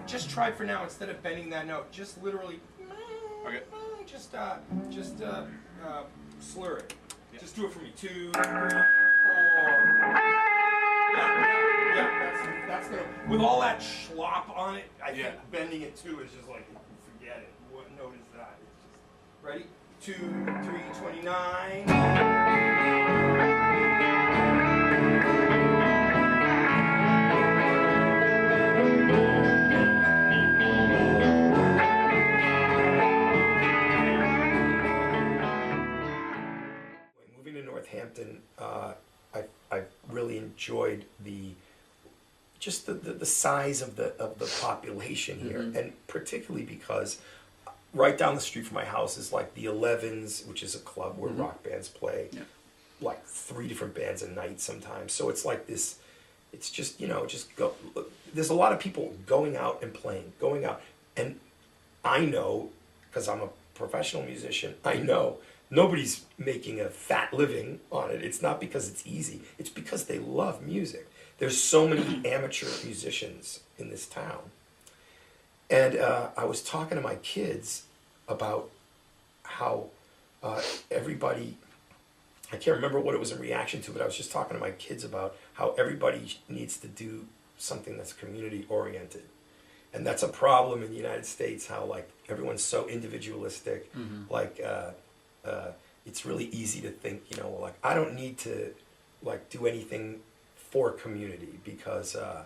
Just try for now, instead of bending that note, just literally, Okay. just slur it. Yeah. Just do it for me. 2, 3, 4. Yeah, that's gonna. With all that schlop on it, I think bending it too is just like, forget it. What note is that? It's just ready. 2, 3, 29. Northampton, I really enjoyed the size of the population here, and particularly because right down the street from my house is like the 11s, which is a club where rock bands play, like 3 different bands a night sometimes. So it's like this. It's just just go. There's a lot of people going out and playing, going out, and I know because I'm a professional musician. I know. Nobody's making a fat living on it. It's not because it's easy. It's because they love music. There's so many amateur musicians in this town. And I was talking to my kids about how everybody, I can't remember what it was in reaction to, but I was just talking to my kids about how everybody needs to do something that's community oriented. And that's a problem in the United States, how like everyone's so individualistic, like it's really easy to think, like I don't need to like do anything for community because I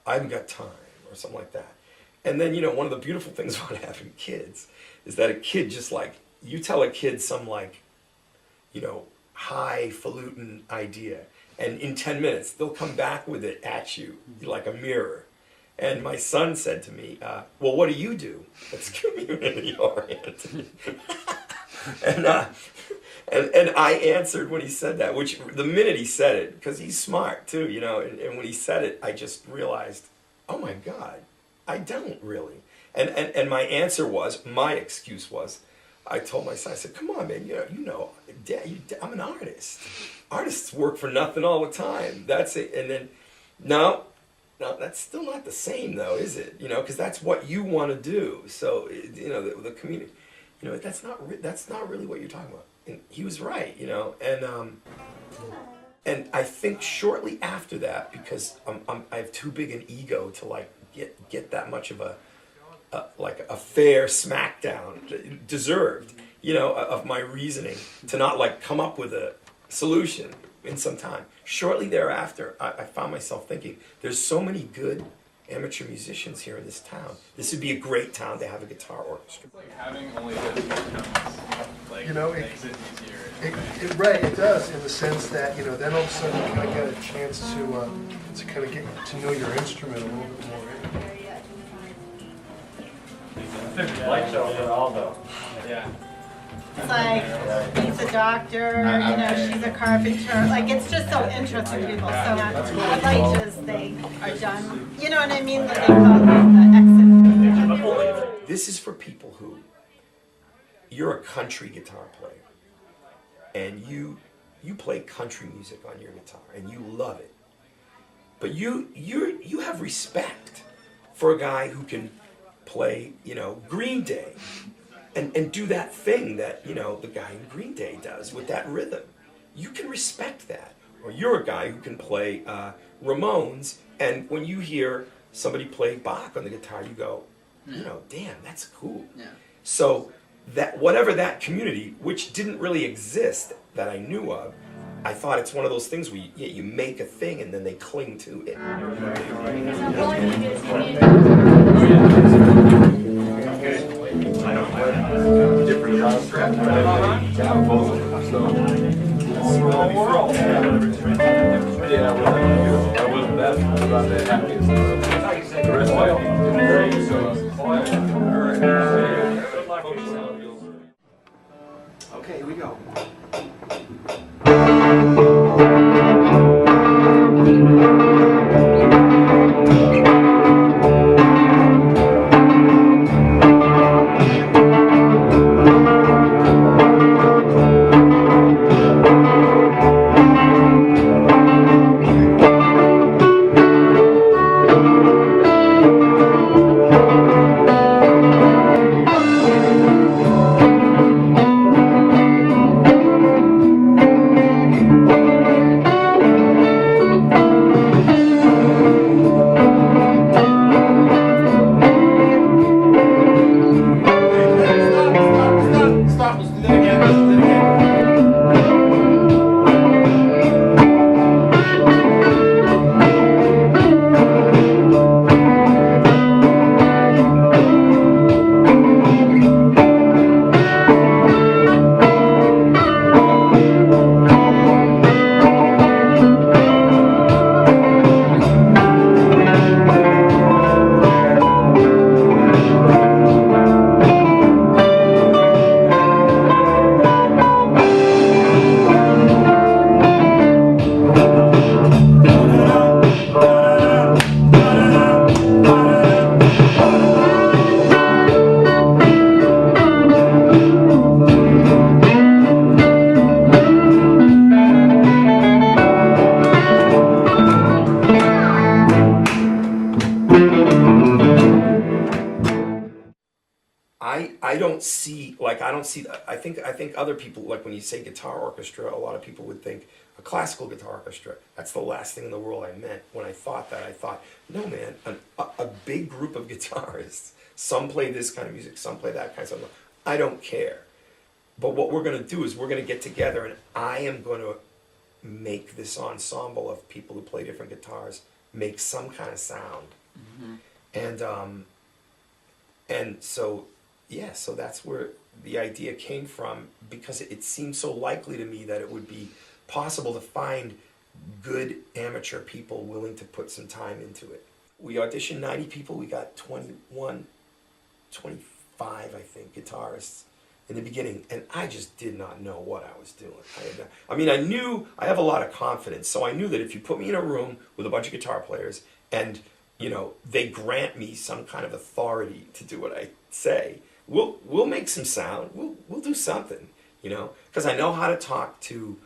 haven't got time or something like that. And then, one of the beautiful things about having kids is that a kid just like, you tell a kid some like, highfalutin idea, and in 10 minutes they'll come back with it at you like a mirror. And my son said to me, well, what do you do? It's community oriented. And I answered when he said that, which the minute he said it, because he's smart too, and when he said it, I just realized, oh my God, I don't really. And my answer was, my excuse was, I told my son, I said, come on, man, Dad, I'm an artist. Artists work for nothing all the time. That's it. And then, no, that's still not the same though, is it? Because that's what you want to do. So, the community. That's not really what you're talking about. And he was right, and I think shortly after that, because I have too big an ego to like get that much of a like a fair smackdown, deserved, you know, of my reasoning to not like come up with a solution in some time. Shortly thereafter, I found myself thinking, there's so many good amateur musicians here in this town. This would be a great town to have a guitar orchestra. It's like having only this becomes, like, You know, makes it easier. Right, it does, in the sense that, you know, then all of a sudden you kind of get a chance to kind of get to know your instrument a little bit more. Light show for Aldo. Yeah. It's like, he's a doctor, you know, she's a carpenter, like, it's just so interesting people, so the lectures, they are done, you know what I mean, that they call the exit. This is for people who, you're a country guitar player, and you play country music on your guitar, and you love it, but you have respect for a guy who can play, you know, Green Day, and do that thing that, you know, the guy in Green Day does with that rhythm. You can respect that. Or you're a guy who can play Ramones, and when you hear somebody play Bach on the guitar, you go, you know, damn, that's cool. Yeah. So that whatever that community, which didn't really exist that I knew of, I thought it's one of those things where you make a thing and then they cling to it. Different genres, have both of them. So yeah, I wasn't that about that happy. The rest of it great. Okay, here we go. I think other people, like when you say guitar orchestra, a lot of people would think a classical guitar orchestra. That's the last thing in the world I meant when I thought that. I thought, no man, a big group of guitarists, some play this kind of music, some play that kind of stuff. I don't care. But what we're going to do is we're going to get together and I am going to make this ensemble of people who play different guitars make some kind of sound. Mm-hmm. And so, yeah, so that's where the idea came from, because it seemed so likely to me that it would be possible to find good amateur people willing to put some time into it. We auditioned 90 people, we got 21, 25, I think, guitarists in the beginning, and I just did not know what I was doing. I knew, I have a lot of confidence, so I knew that if you put me in a room with a bunch of guitar players and, you know, they grant me some kind of authority to do what I say, we'll make some sound. We'll do something, you know, because I know how to talk to,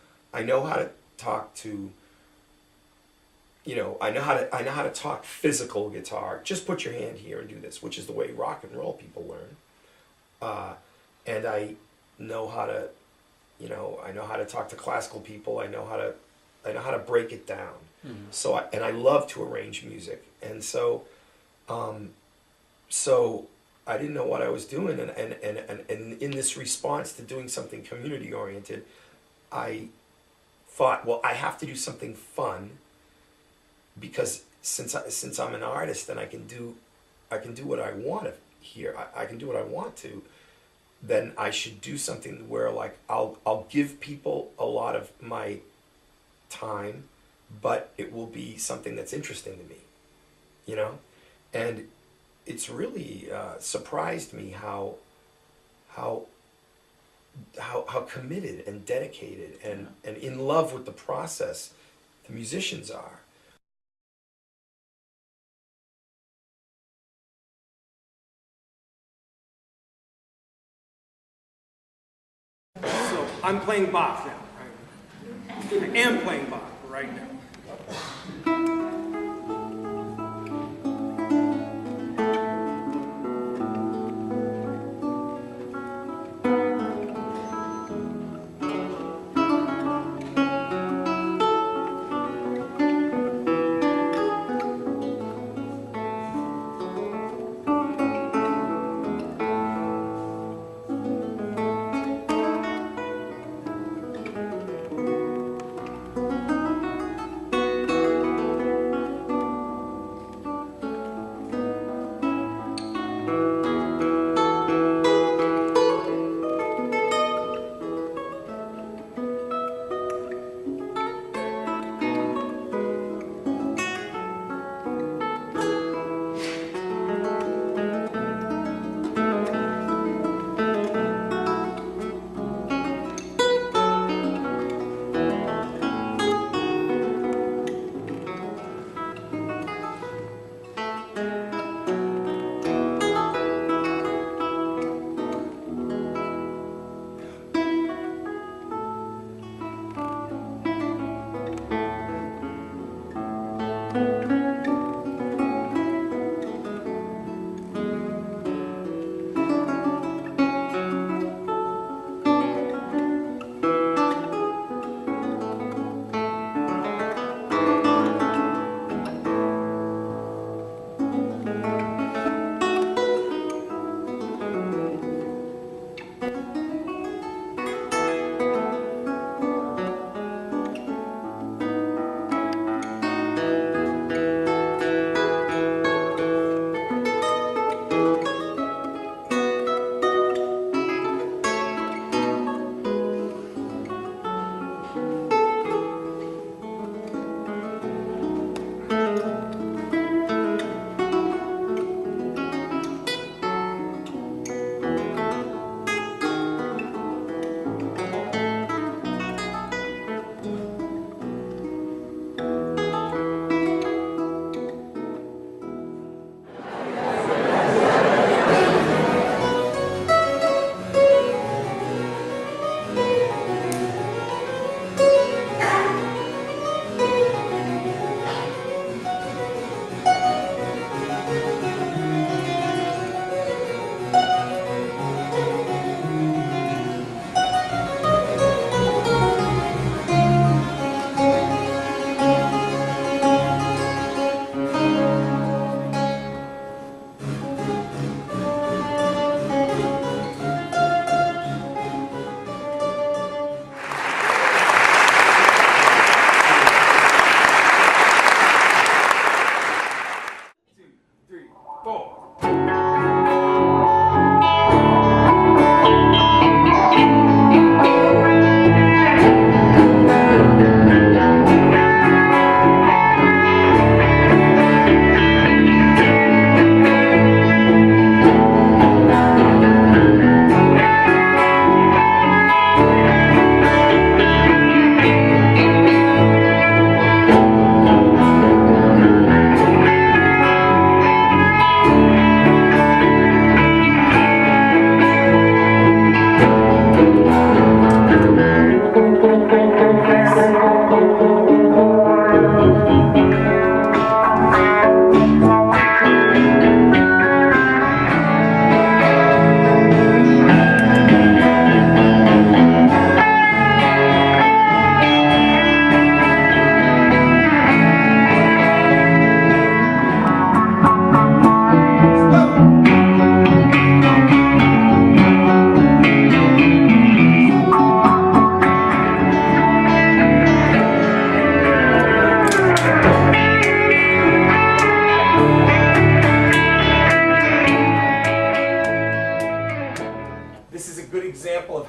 you know, I know how to talk physical guitar. Just put your hand here and do this, which is the way rock and roll people learn. And I know how to, you know, I know how to talk to classical people. I know how to break it down. Mm-hmm. So I love to arrange music, and so I didn't know what I was doing, and in this response to doing something community oriented, I thought, well, I have to do something fun, because since I'm an artist and I can do what I want here, I can do what I want to, then I should do something where, like, I'll give people a lot of my time, but it will be something that's interesting to me, you know? And it's really surprised me how committed and dedicated and in love with the process the musicians are. So I'm playing Bach now. I am playing Bach right now.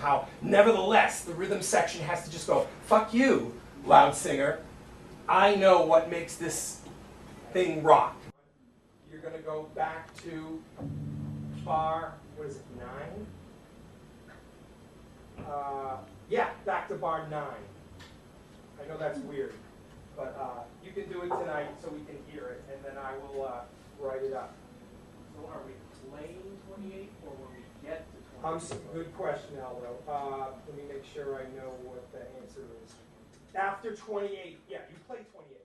how, nevertheless, the rhythm section has to just go, fuck you, loud singer. I know what makes this thing rock. You're going to go back to bar, what is it, 9? Yeah, back to bar 9. I know that's weird, but you can do it tonight so we can hear it, and then I will write it up. So are we playing 28 or when we get to 28? Good question, Aldo. Let me make sure I know what the answer is. After 28, yeah, you play 28.